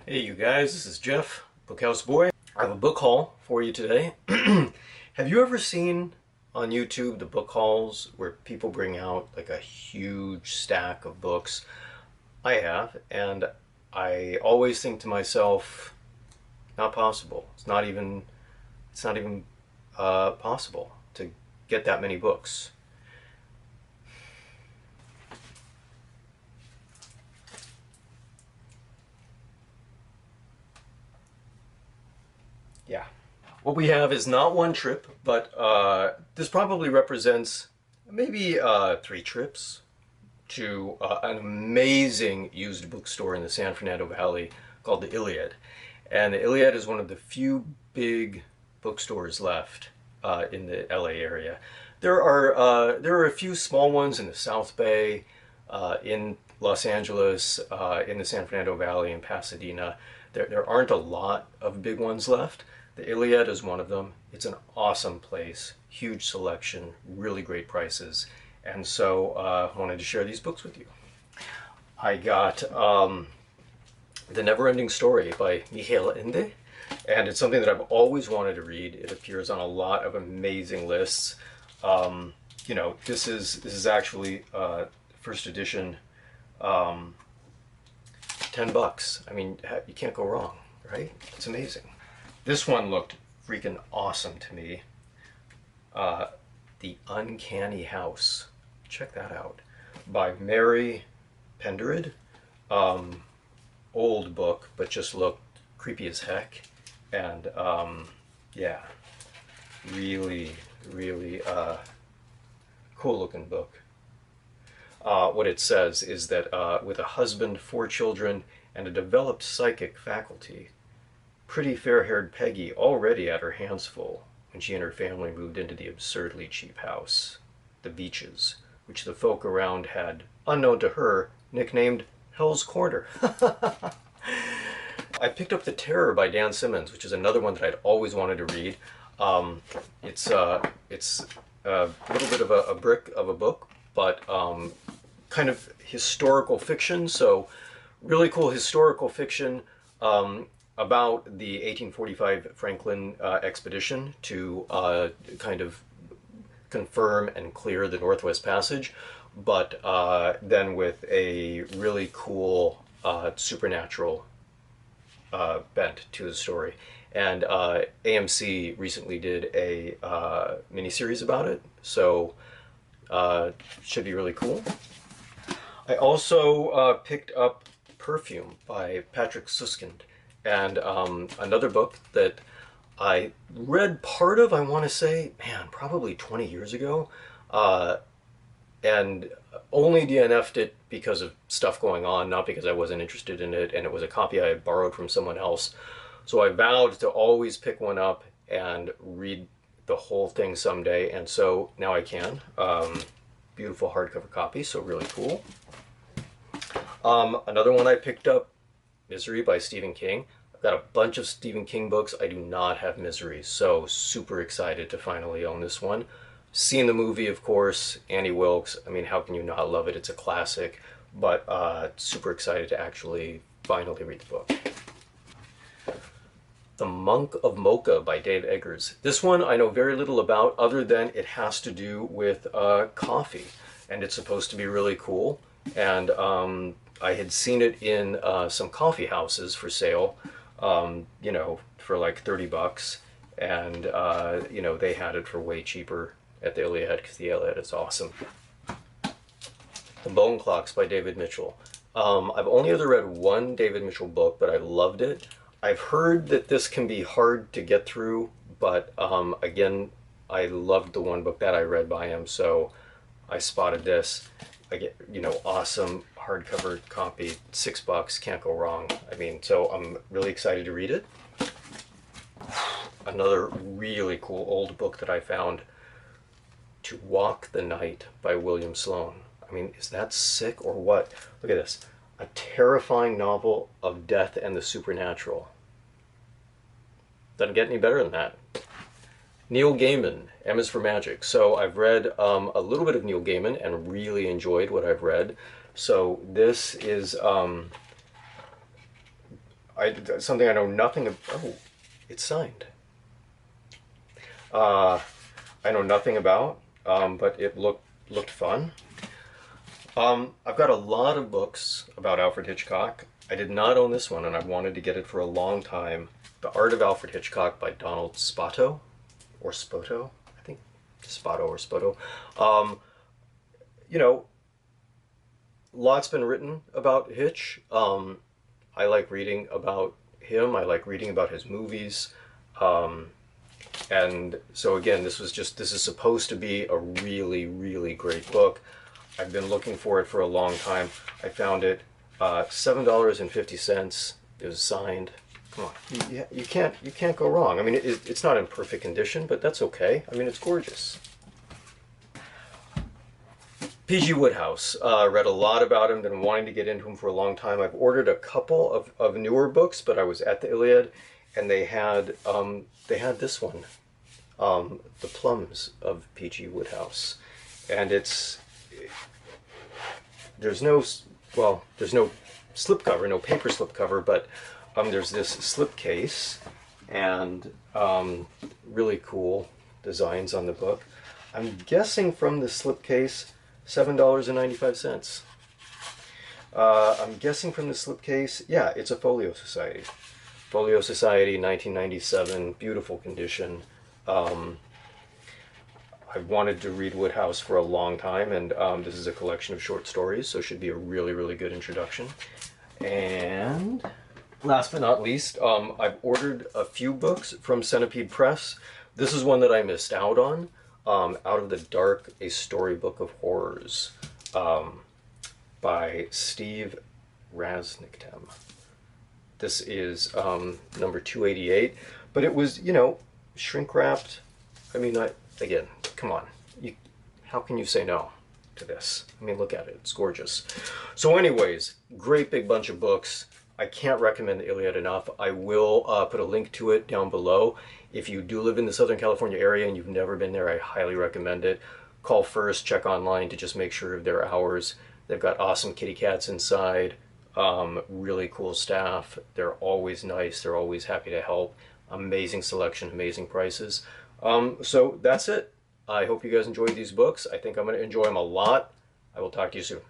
Hey you guys, this is Jeff, Bookhouse Boy. I have a book haul for you today. Have you ever seen on YouTube the book hauls where people bring out like a huge stack of books? I have, and I always think to myself, not possible. It's not even possible to get that many books. Yeah. What we have is not one trip, but this probably represents maybe 3 trips to an amazing used bookstore in the San Fernando Valley called the Iliad. And the Iliad is one of the few big bookstores left in the LA area. There are a few small ones in the South Bay, in Los Angeles, in the San Fernando Valley, in Pasadena. There aren't a lot of big ones left. The Iliad is one of them. It's an awesome place, huge selection, really great prices, and so I wanted to share these books with you. I got The Never-Ending Story by Miguel Ende, and it's something that I've always wanted to read. It appears on a lot of amazing lists. This is actually first edition, $10. I mean, you can't go wrong, right? It's amazing. This one looked freaking awesome to me. The Uncanny House. Check that out. By Mary Pendered. Old book, but just looked creepy as heck. And yeah, really, really cool looking book. What it says is that with a husband, 4 children, and a developed psychic faculty, pretty fair-haired Peggy already had her hands full when she and her family moved into the absurdly cheap house, the Beaches, which the folk around had, unknown to her, nicknamed Hell's Corner. I picked up The Terror by Dan Simmons, which is another one that I'd always wanted to read. It's a little bit of a brick of a book, but kind of historical fiction, so really cool historical fiction about the 1845 Franklin expedition to kind of confirm and clear the Northwest Passage, but then with a really cool supernatural bent to the story. And AMC recently did a miniseries about it, so should be really cool. I also picked up Perfume by Patrick Suskind, and another book that I read part of, I want to say, man, probably 20 years ago, and only DNF'd it because of stuff going on, not because I wasn't interested in it, and it was a copy I had borrowed from someone else. So I vowed to always pick one up and read the whole thing someday, and so now I can. Beautiful hardcover copy, so really cool. Another one I picked up, Misery by Stephen King. I've got a bunch of Stephen King books. I do not have Misery, so super excited to finally own this one. Seen the movie, of course, Annie Wilkes. I mean, how can you not love it? It's a classic, but super excited to actually finally read the book. The Monk of Mocha by Dave Eggers. This one I know very little about, other than it has to do with coffee, and it's supposed to be really cool. And I had seen it in some coffee houses for sale, for like $30, and they had it for way cheaper at the Iliad, because the Iliad is awesome. The Bone Clocks by David Mitchell. I've only ever read one David Mitchell book, but I loved it. I've heard that this can be hard to get through, but again, I loved the one book that I read by him, so I spotted this. I get, awesome hardcover copy, $6, can't go wrong. I mean, so I'm really excited to read it. Another really cool old book that I found, To Walk the Night by William Sloane. I mean, is that sick or what? Look at this. A terrifying novel of death and the supernatural. Doesn't get any better than that. Neil Gaiman, M is for Magic. So I've read a little bit of Neil Gaiman and really enjoyed what I've read. So this is Something I know nothing about. Oh, it's signed. I know nothing about, but it looked fun. I've got a lot of books about Alfred Hitchcock. I did not own this one, and I've wanted to get it for a long time. The Art of Alfred Hitchcock by Donald Spoto, or Spoto, I think Spoto or Spoto. You know, lots been written about Hitch. I like reading about him. I like reading about his movies. And so again, this is supposed to be a really, really great book. I've been looking for it for a long time. I found it $7.50. It was signed. Come on, you can't go wrong. I mean, it's not in perfect condition, but that's okay. I mean, it's gorgeous. P.G. Wodehouse. Read a lot about him, been wanting to get into him for a long time. I've ordered a couple of newer books, but I was at the Iliad, and they had this one, The Plums of P.G. Wodehouse, and there's no slipcover, no paper slipcover, but there's this slipcase, and really cool designs on the book. I'm guessing from the slipcase, $7.95. I'm guessing from the slipcase, yeah, it's a Folio Society. Folio Society, 1997, beautiful condition. I've wanted to read Wodehouse for a long time, and this is a collection of short stories, so it should be a really, really good introduction. And last but not least, I've ordered a few books from Centipede Press. This is one that I missed out on. Out of the Dark, A Storybook of Horrors, by Steve Razniktem. This is number 288, but it was, shrink wrapped. I mean, again, come on. How can you say no to this? I mean, look at it. It's gorgeous. So anyways, great big bunch of books. I can't recommend the Iliad enough. I will put a link to it down below. If you do live in the Southern California area and you've never been there, I highly recommend it. Call first, check online to just make sure of their hours. They've got awesome kitty cats inside, really cool staff. They're always nice. They're always happy to help. Amazing selection, amazing prices. So that's it. I hope you guys enjoyed these books. I think I'm going to enjoy them a lot. I will talk to you soon.